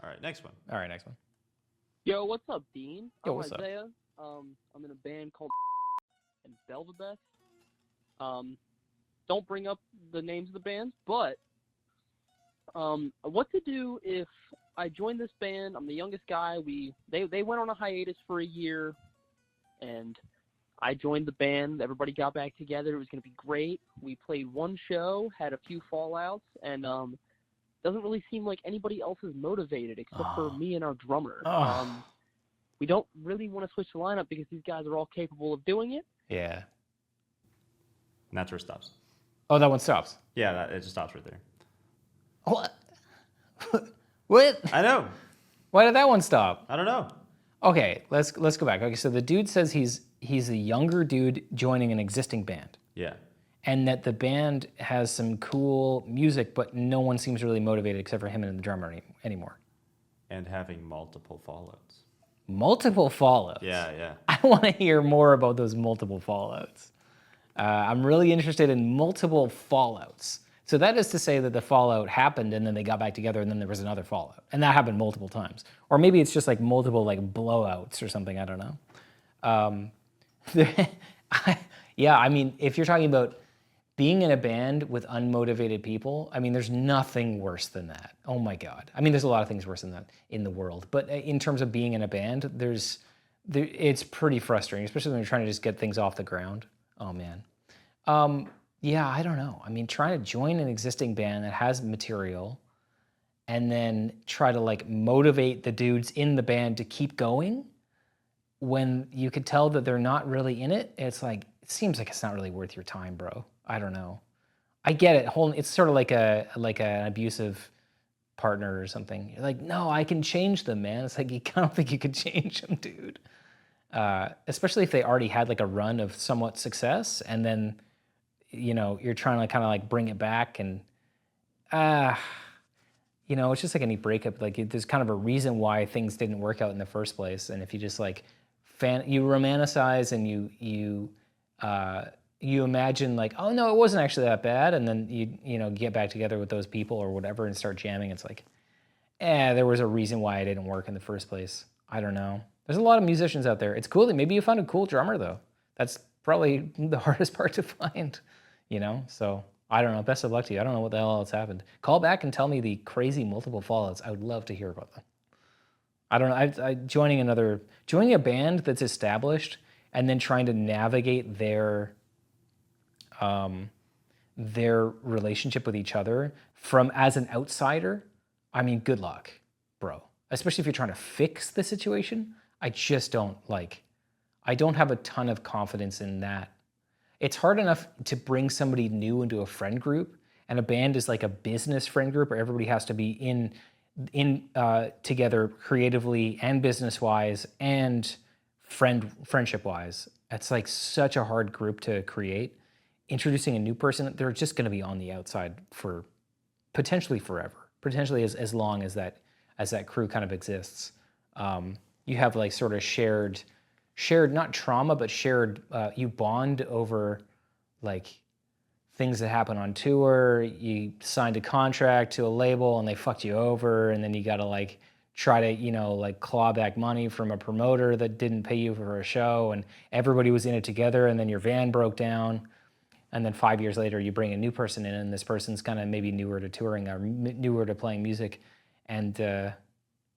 All right, next one. All right, next one. Yo, what's up, Dean? Yo, I'm what's up? Isaiah. I'm in a band called and Belvabeth. Don't bring up the names of the bands, but what to do if I join this band? I'm the youngest guy. They went on a hiatus for a year, and I joined the band. Everybody got back together. It was going to be great. We played one show, had a few fallouts, and doesn't really seem like anybody else is motivated except for me and our drummer. We don't really want to switch the lineup because these guys are all capable of doing it. Yeah. And that's where it stops. Oh, that one stops. Yeah, it just stops right there. What? What? I know. Why did that one stop? I don't know. Okay, let's go back. Okay, so the dude says he's a younger dude joining an existing band, Yeah. and that the band has some cool music, but no one seems really motivated except for him and the drummer anymore. And having multiple fallouts. Multiple fallouts. Yeah. I want to hear more about those multiple fallouts. I'm really interested in multiple fallouts. So that is to say that the fallout happened and then they got back together and then there was another fallout. And that happened multiple times. Or maybe it's just like multiple like blowouts or something, I don't know. Yeah, I mean, if you're talking about being in a band with unmotivated people, I mean, there's nothing worse than that. Oh my God. I mean, there's a lot of things worse than that in the world. But in terms of being in a band, it's pretty frustrating, especially when you're trying to just get things off the ground. Oh man. Yeah, I don't know. I mean, trying to join an existing band that has material and then try to like motivate the dudes in the band to keep going when you could tell that they're not really in it, it seems like it's not really worth your time, bro. I don't know. I get it. It's sort of like an abusive partner or something. You're like, no, I can change them, man. It's like, I don't think you could change them, dude. Especially if they already had like a run of somewhat success and then, you know, you're trying to kind of like bring it back and, you know, it's just like any breakup. Like there's kind of a reason why things didn't work out in the first place. And if you just like you romanticize and you imagine like, oh no, it wasn't actually that bad. And then you know, get back together with those people or whatever and start jamming. It's like, there was a reason why it didn't work in the first place. I don't know. There's a lot of musicians out there. It's cool that maybe you found a cool drummer though. That's probably the hardest part to find, you know? So I don't know. Best of luck to you. I don't know what the hell else happened. Call back and tell me the crazy multiple fallouts. I would love to hear about them. I don't know. Joining a band that's established and then trying to navigate their relationship with each other from as an outsider. I mean, good luck, bro. Especially if you're trying to fix the situation. I don't have a ton of confidence in that. It's hard enough to bring somebody new into a friend group, and a band is like a business friend group where everybody has to be in together creatively and business-wise and friendship-wise. It's like such a hard group to create. Introducing a new person, they're just going to be on the outside for potentially forever, potentially as long as that crew kind of exists. You have like sort of shared not trauma, but shared, you bond over like things that happen on tour. You signed a contract to a label and they fucked you over, and then you gotta like try to, you know, like claw back money from a promoter that didn't pay you for a show, and everybody was in it together, and then your van broke down. And then 5 years later, you bring a new person in, and this person's kind of maybe newer to touring or newer to playing music, and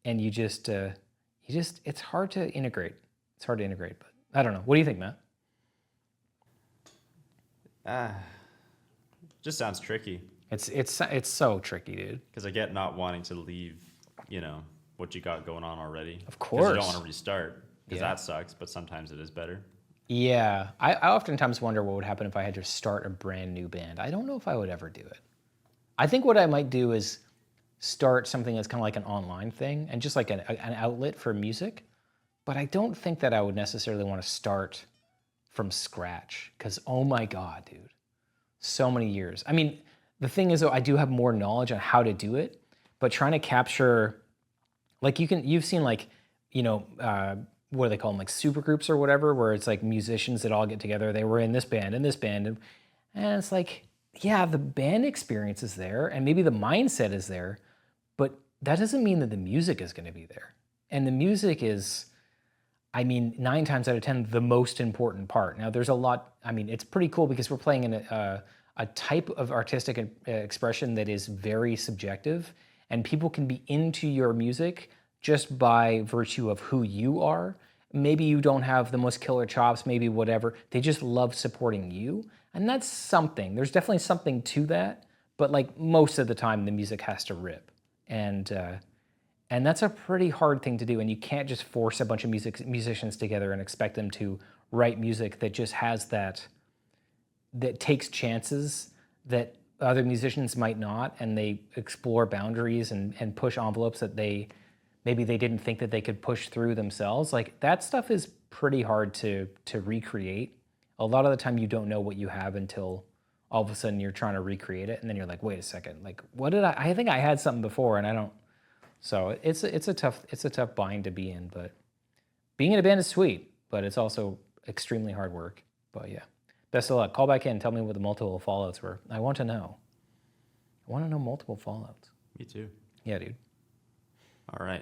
you just it's hard to integrate. It's hard to integrate, but I don't know. What do you think, Matt? Just sounds tricky. It's so tricky, dude. Because I get not wanting to leave, you know, what you got going on already. Of course. Because you don't want to restart, because that sucks, but sometimes it is better. Yeah, I oftentimes wonder what would happen if I had to start a brand new band. I don't know if I would ever do it. I think what I might do is start something that's kind of like an online thing and just like an outlet for music. But I don't think that I would necessarily want to start from scratch because, oh my God, dude, so many years. I mean, the thing is, though, I do have more knowledge on how to do it, but trying to capture, like you've seen like, you know, what do they call them, like super groups or whatever, where it's like musicians that all get together. They were in this band and it's like, yeah, the band experience is there and maybe the mindset is there, but that doesn't mean that the music is going to be there. And the music is, I mean, 9 times out of 10, the most important part. Now, there's a lot, I mean, it's pretty cool because we're playing in a type of artistic expression that is very subjective, and people can be into your music just by virtue of who you are. Maybe you don't have the most killer chops, maybe whatever. They just love supporting you. And that's something. There's definitely something to that. But like most of the time, the music has to rip. And that's a pretty hard thing to do. And you can't just force a bunch of musicians together and expect them to write music that just has that takes chances that other musicians might not, and they explore boundaries and push envelopes that maybe they didn't think that they could push through themselves. Like that stuff is pretty hard to recreate. A lot of the time you don't know what you have until all of a sudden you're trying to recreate it, and then you're like, wait a second, like what did I think I had something before and I don't. So it's a tough bind to be in, but being in a band is sweet, but it's also extremely hard work. But yeah, best of luck. Call back in, tell me what the multiple fallouts were. I want to know. I want to know multiple fallouts. Me too. Yeah, dude. All right.